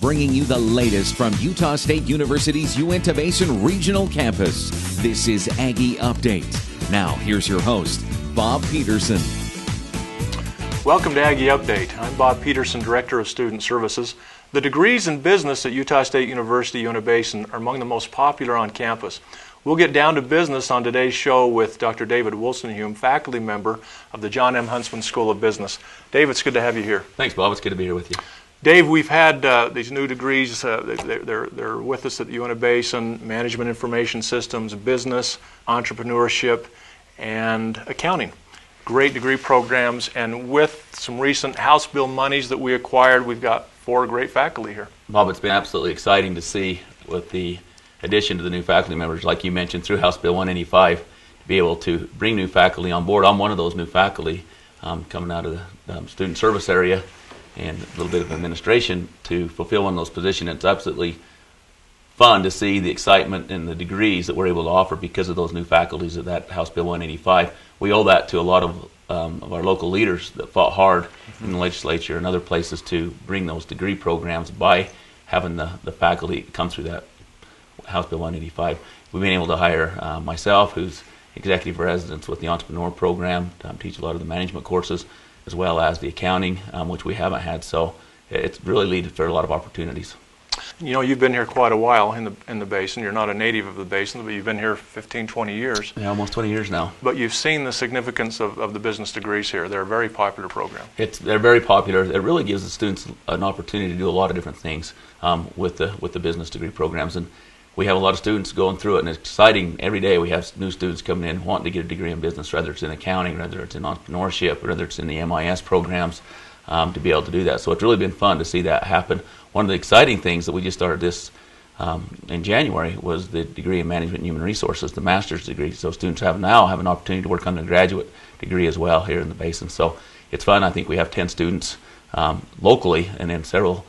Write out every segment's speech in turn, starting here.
bringing you the latest from Utah State University's Uinta Basin Regional Campus. This is Aggie Update. Now, here's your host, Bob Peterson. Welcome to Aggie Update. I'm Bob Peterson, Director of Student Services. The degrees in business at Utah State University Uinta Basin are among the most popular on campus. We'll get down to business on today's show with Dr. David Wilson-Hume, faculty member of the John M. Huntsman School of Business. Dave, it's good to have you here. Thanks, Bob. It's good to be here with you. Dave, we've had these new degrees. They're with us at the Uinta Basin: Management Information Systems, Business, Entrepreneurship, and Accounting. Great degree programs, and with some recent House bill monies that we acquired, we've got 4 great faculty here. Bob, it's been absolutely exciting to see with the addition to the new faculty members, like you mentioned, through House Bill 185, to be able to bring new faculty on board. I'm one of those new faculty coming out of the student service area and a little bit of administration to fulfill one of those positions. It's absolutely fun to see the excitement and the degrees that we're able to offer because of those new faculties of that House Bill 185. We owe that to a lot of our local leaders that fought hard in the legislature and other places to bring those degree programs by having the faculty come through that House Bill 185. We've been able to hire myself, who's executive residence with the entrepreneur program, teach a lot of the management courses, as well as the accounting, which we haven't had. So it's really led to a lot of opportunities. You know, you've been here quite a while in the basin. You're not a native of the basin, but you've been here 15, 20 years. Yeah, almost 20 years now. But you've seen the significance of the business degrees here. They're a very popular program. They're very popular. It really gives the students an opportunity to do a lot of different things with the business degree programs. And we have a lot of students going through it, and it's exciting. Every day we have new students coming in wanting to get a degree in business, whether it's in accounting, whether it's in entrepreneurship, or whether it's in the MIS programs, to be able to do that. So it's really been fun to see that happen. One of the exciting things that we just started this in January was the degree in Management and Human Resources, the master's degree. So students now have an opportunity to work on the graduate degree as well here in the basin. So it's fun. I think we have 10 students locally and then several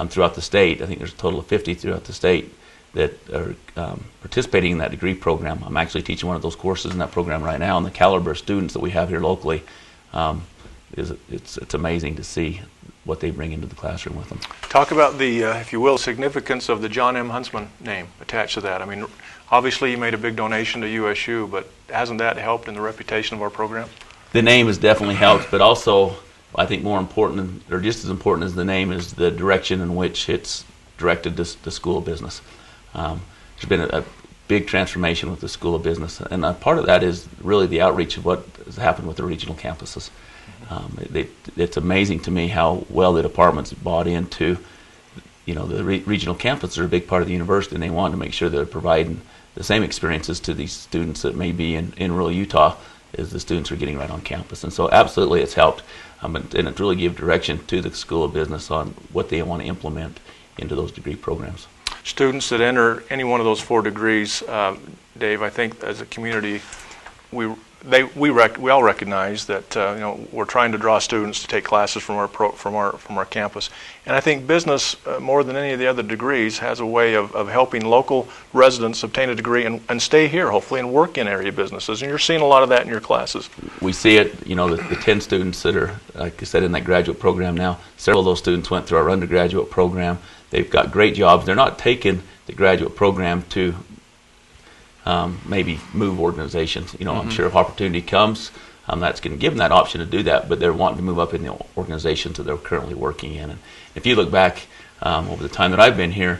throughout the state. I think there's a total of 50 throughout the state that are participating in that degree program. I'm actually teaching one of those courses in that program right now, and the caliber of students that we have here locally, it's amazing to see what they bring into the classroom with them. Talk about the, if you will, significance of the John M. Huntsman name attached to that. I mean, obviously you made a big donation to USU, but hasn't that helped in the reputation of our program? The name has definitely helped, but also I think more important, or just as important as the name, is the direction in which it's directed the School of Business. There's been a big transformation with the School of Business, and part of that is really the outreach of what has happened with the regional campuses. It's amazing to me how well the department's bought into, the regional campuses are a big part of the university, and they want to make sure they're providing the same experiences to these students that may be in rural Utah as the students are getting right on campus. And so absolutely it's helped, and it really gave direction to the School of Business on what they want to implement into those degree programs. Students that enter any one of those 4 degrees, Dave, I think as a community, we all recognize that we're trying to draw students to take classes from our campus, and I think business more than any of the other degrees has a way of helping local residents obtain a degree and stay here hopefully and work in area businesses, and you're seeing a lot of that in your classes. We see it, the 10 students that are, like I said, in that graduate program now. Several of those students went through our undergraduate program. They've got great jobs. They're not taking the graduate program to maybe move organizations. I'm sure if opportunity comes, that's going to give them that option to do that, but they're wanting to move up in the organizations that they're currently working in. And if you look back over the time that I've been here,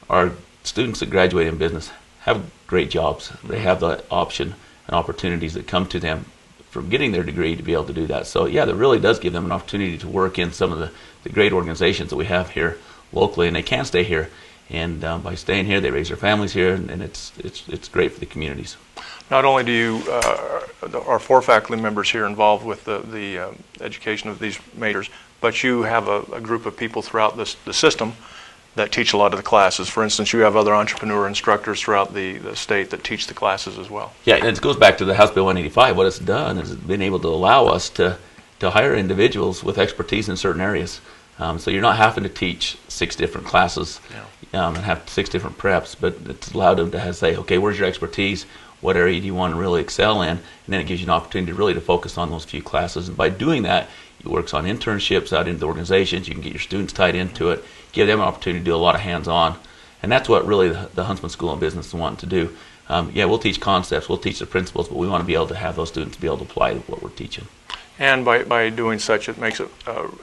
our students that graduate in business have great jobs. They have the option and opportunities that come to them from getting their degree to be able to do that. So yeah, that really does give them an opportunity to work in some of the great organizations that we have here locally, and they can stay here. And by staying here, they raise their families here, and it's great for the communities. Not only do you, our 4 faculty members here involved with the education of these majors, but you have a group of people throughout the system that teach a lot of the classes. For instance, you have other entrepreneur instructors throughout the state that teach the classes as well. Yeah, and it goes back to the House Bill 185. What it's done is it's been able to allow us to hire individuals with expertise in certain areas. So you're not having to teach 6 different classes and have 6 different preps, but it's allowed them to say, okay, where's your expertise? What area do you want to really excel in? And then it gives you an opportunity really to focus on those few classes. And by doing that, it works on internships out into the organizations. You can get your students tied into it. give them an opportunity to do a lot of hands-on. And that's what really the Huntsman School of Business is wanting to do. Yeah, we'll teach concepts, we'll teach the principles, but we want to be able to have those students be able to apply what we're teaching. And by doing such, it makes it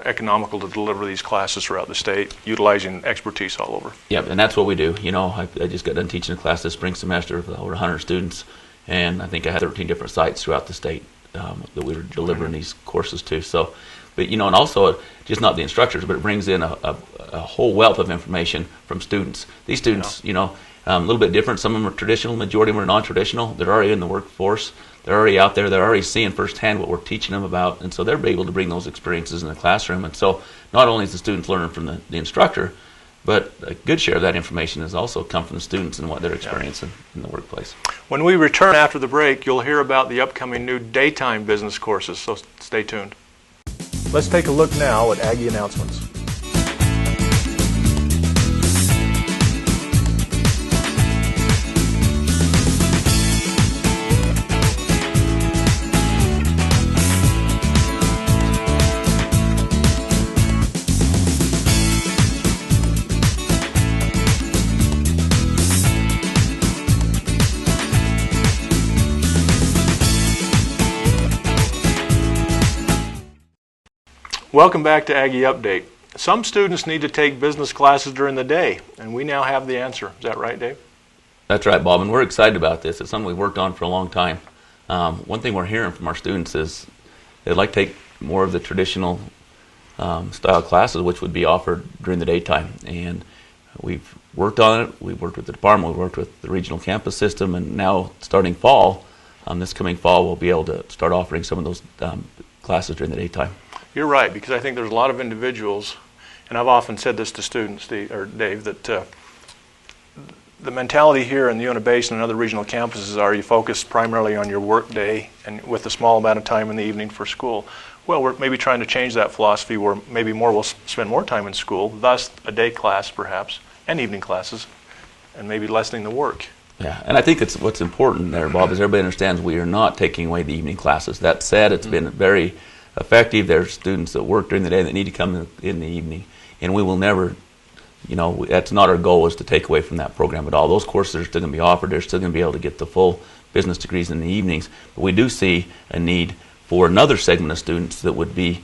economical to deliver these classes throughout the state, utilizing expertise all over. Yeah, and that's what we do. You know, I just got done teaching a class this spring semester with over 100 students, and I think I had 13 different sites throughout the state that we were delivering these courses to. So, but you know, and also just not the instructors, but it brings in a whole wealth of information from students. These students, you know, a little bit different. Some of them are traditional, majority of them are non-traditional. They're already in the workforce. They're already out there. They're already seeing firsthand what we're teaching them about, and so they're able to bring those experiences in the classroom. And so not only is the students learning from the instructor, but a good share of that information has also come from the students and what they're experiencing in the workplace. When we return after the break, you'll hear about the upcoming new daytime business courses, so stay tuned. Let's take a look now at Aggie announcements. Welcome back to Aggie Update. Some students need to take business classes during the day, and we now have the answer. Is that right, Dave? That's right, Bob, and we're excited about this. It's something we've worked on for a long time. One thing we're hearing from our students is they'd like to take more of the traditional style classes, which would be offered during the daytime. And we've worked on it. We've worked with the department. We've worked with the regional campus system, and now starting fall, this coming fall, we'll be able to start offering some of those classes during the daytime. You're right, because I think there's a lot of individuals, and I've often said this to students, Dave, that the mentality here in the Uinta Basin and other regional campuses are you focus primarily on your work day and with a small amount of time in the evening for school. Well, we're maybe trying to change that philosophy where maybe more will spend more time in school, thus a day class perhaps, and evening classes, and maybe lessening the work. Yeah, and I think it's what's important there, Bob, is everybody understands we are not taking away the evening classes. That said, it's been very effective. There's students that work during the day that need to come in the evening, and we will never, you know, that's not our goal, is to take away from that program at all. Those courses are still going to be offered. They're still going to be able to get the full business degrees in the evenings, but we do see a need for another segment of students that would be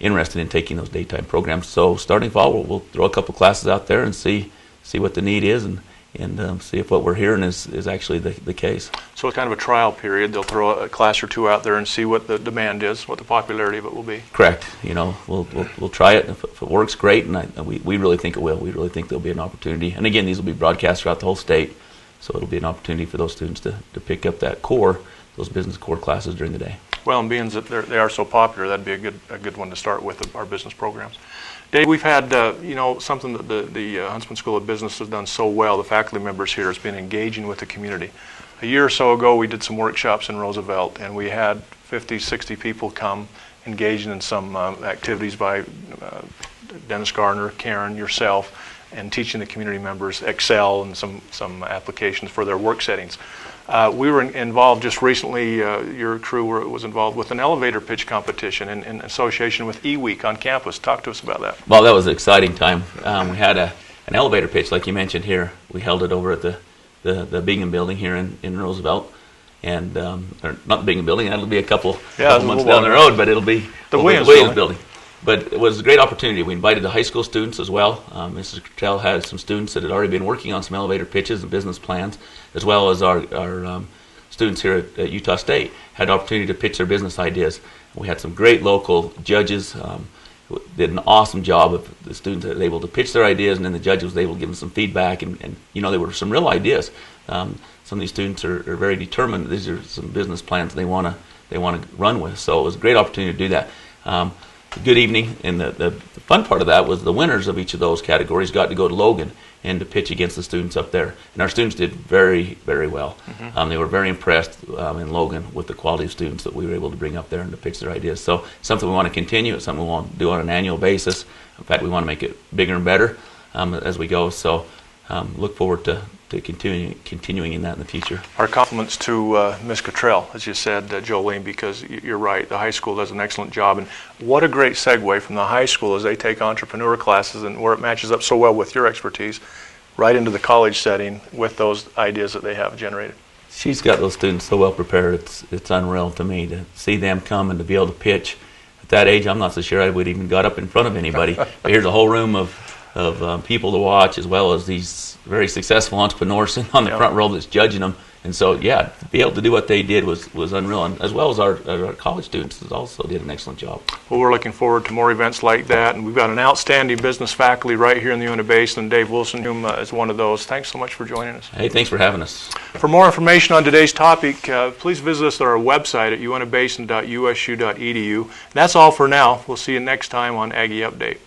interested in taking those daytime programs. So starting fall, we'll throw a couple classes out there and see what the need is, and see if what we're hearing is actually the case. So it's kind of a trial period. They'll throw a class or two out there and see what the demand is, what the popularity of it will be. Correct. You know, we'll try it. If it works, great, and we really think it will. We really think there'll be an opportunity. And again, these will be broadcast throughout the whole state, so it'll be an opportunity for those students to pick up that core, those business core classes during the day. Well, and being that they are so popular, that'd be a good one to start with, our business programs. Dave, we've had, something that the Huntsman School of Business has done so well, the faculty members here, has been engaging with the community. A year or so ago, we did some workshops in Roosevelt, and we had 50, 60 people come engaging in some activities by Dennis Garner, Karen, yourself, and teaching the community members Excel and some applications for their work settings. We were involved just recently, your crew was involved with an elevator pitch competition in association with eWeek on campus. Talk to us about that. Well, that was an exciting time. We had an elevator pitch, like you mentioned here. We held it over at the Bingham building here in Roosevelt. And, or not the Bingham building, that'll be a couple months down the road, but it'll be the Williams building. But it was a great opportunity. We invited the high school students as well. Mrs. Cottrell had some students that had already been working on some elevator pitches and business plans, as well as our students here at Utah State had the opportunity to pitch their business ideas. We had some great local judges who did an awesome job of the students that were able to pitch their ideas, and then the judges was able to give them some feedback, and there were some real ideas. Some of these students are very determined. These are some business plans they want to run with. So it was a great opportunity to do that. Good evening, and the fun part of that was the winners of each of those categories got to go to Logan and to pitch against the students up there. And our students did very, very well. Mm-hmm. They were very impressed in Logan with the quality of students that we were able to bring up there and to pitch their ideas. So something we want to continue. It's something we want to do on an annual basis. In fact, we want to make it bigger and better as we go. So look forward to to continuing in that in the future. Our compliments to Ms. Cottrell, as you said, Jolene, because you're right, the high school does an excellent job. And what a great segue from the high school as they take entrepreneur classes and where it matches up so well with your expertise, right into the college setting with those ideas that they have generated. She's got those students so well prepared. It's unreal to me to see them come and to be able to pitch. At that age, I'm not so sure I would even got up in front of anybody. But here's a whole room of people to watch, as well as these very successful entrepreneurs sitting on the front row that's judging them. And so, yeah, to be able to do what they did was unreal, and as well as our college students also did an excellent job. Well, we're looking forward to more events like that, and we've got an outstanding business faculty right here in the Uinta Basin, Dave Wilson, whom is one of those. Thanks so much for joining us. Hey, thanks for having us. For more information on today's topic, please visit us at our website at uintabasin.usu.edu. That's all for now. We'll see you next time on Aggie Update.